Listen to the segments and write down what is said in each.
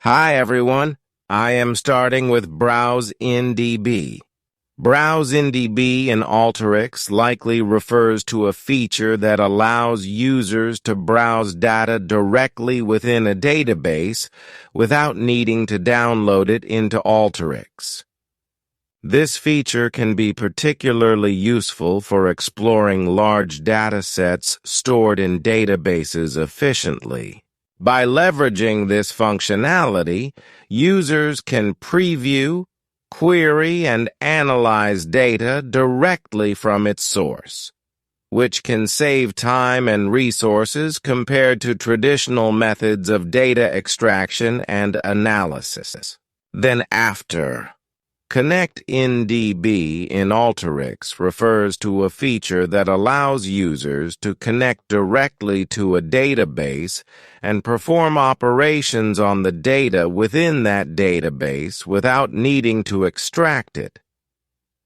Hi everyone, I am starting with Browse in DB. Browse in DB in alteryx likely refers to a feature that allows users to browse data directly within a database without needing to download it into alteryx. This feature can be particularly useful for exploring large data sets stored in databases efficiently. By leveraging this functionality, users can preview, query, and analyze data directly from its source, which can save time and resources compared to traditional methods of data extraction and analysis. Then after, Connect in DB in alteryx refers to a feature that allows users to connect directly to a database and perform operations on the data within that database without needing to extract it.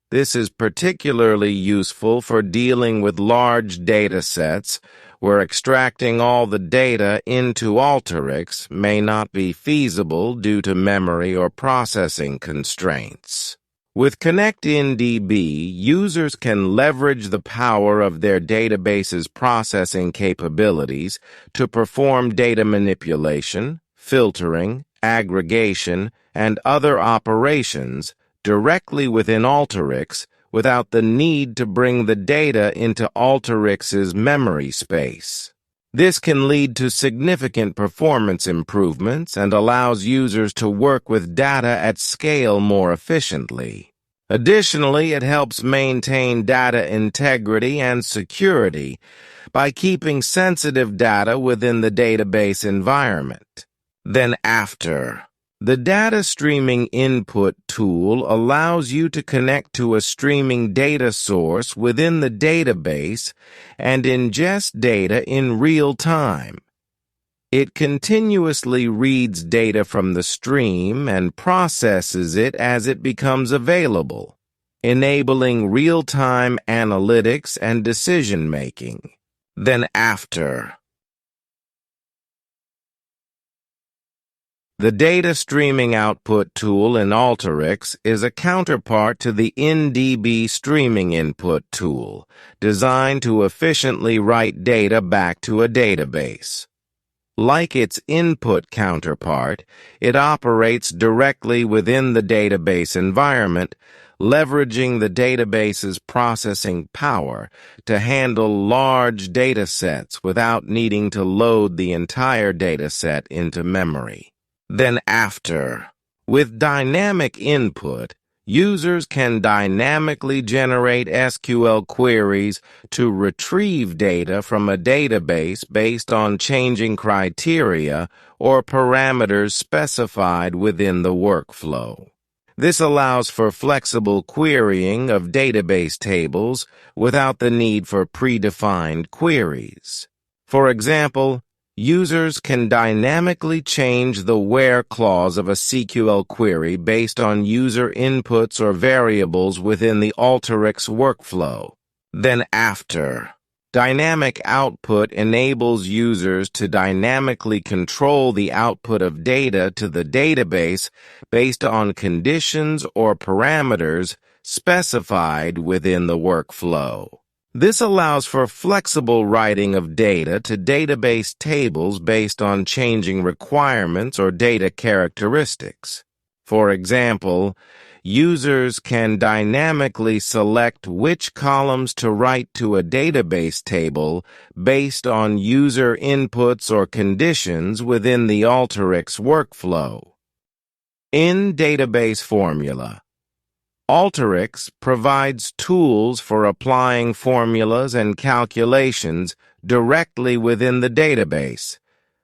This is particularly useful for dealing with large data sets where extracting all the data into alteryx may not be feasible due to memory or processing constraints. With Connect in DB, users can leverage the power of their database's processing capabilities to perform data manipulation, filtering, aggregation, and other operations directly within alteryx without the need to bring the data into alteryx's memory space. This can lead to significant performance improvements and allows users to work with data at scale more efficiently. Additionally, it helps maintain data integrity and security by keeping sensitive data within the database environment. Then after, the data streaming input tool allows you to connect to a streaming data source within the database and ingest data in real time. It continuously reads data from the stream and processes it as it becomes available, enabling real-time analytics and decision-making. Then after, the data streaming output tool in alteryx is a counterpart to the in-DB streaming input tool, designed to efficiently write data back to a database. Like its input counterpart, it operates directly within the database environment, leveraging the database's processing power to handle large data sets without needing to load the entire dataset into memory. Then after, with dynamic input, users can dynamically generate SQL queries to retrieve data from a database based on changing criteria or parameters specified within the workflow. This allows for flexible querying of database tables without the need for predefined queries. For example, users can dynamically change the where clause of a SQL query based on user inputs or variables within the alteryx workflow. Then after, dynamic output enables users to dynamically control the output of data to the database based on conditions or parameters specified within the workflow. This allows for flexible writing of data to database tables based on changing requirements or data characteristics. For example, users can dynamically select which columns to write to a database table based on user inputs or conditions within the alteryx workflow. In database formula, alteryx provides tools for applying formulas and calculations directly within the database,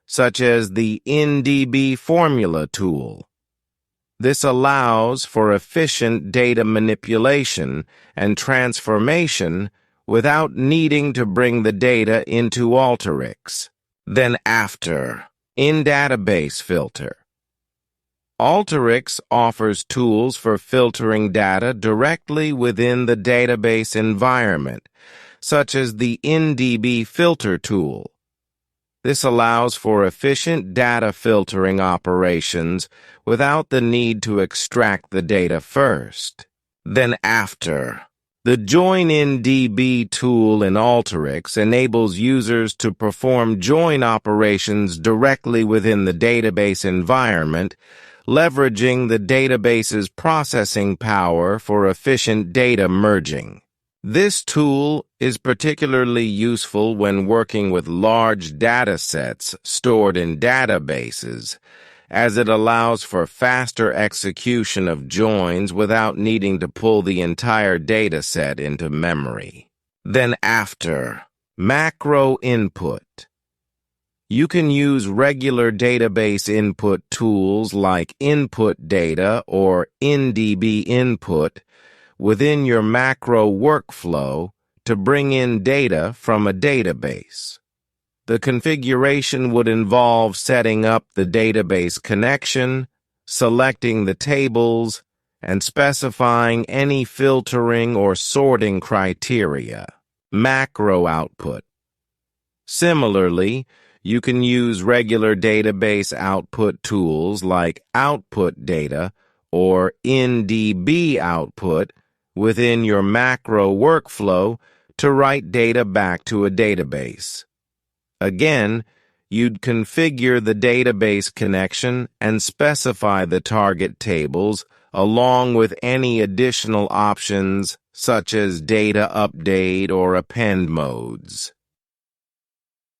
such as the in-DB formula tool. This allows for efficient data manipulation and transformation without needing to bring the data into alteryx. Then after, in-database filter. Alteryx offers tools for filtering data directly within the database environment, such as the in-DB filter tool. This allows for efficient data filtering operations without the need to extract the data first. Then after. The Join in DB tool in alteryx enables users to perform join operations directly within the database environment, leveraging the database's processing power for efficient data merging. This tool is particularly useful when working with large data sets stored in databases, as it allows for faster execution of joins without needing to pull the entire data set into memory. Then after, macro input. You can use regular database input tools like input data or InDB input within your macro workflow to bring in data from a database. The configuration would involve setting up the database connection, selecting the tables, and specifying any filtering or sorting criteria. Macro output. Similarly, you can use regular database output tools like output data or InDB output within your macro workflow to write data back to a database. Again, you'd configure the database connection and specify the target tables along with any additional options such as data update or append modes.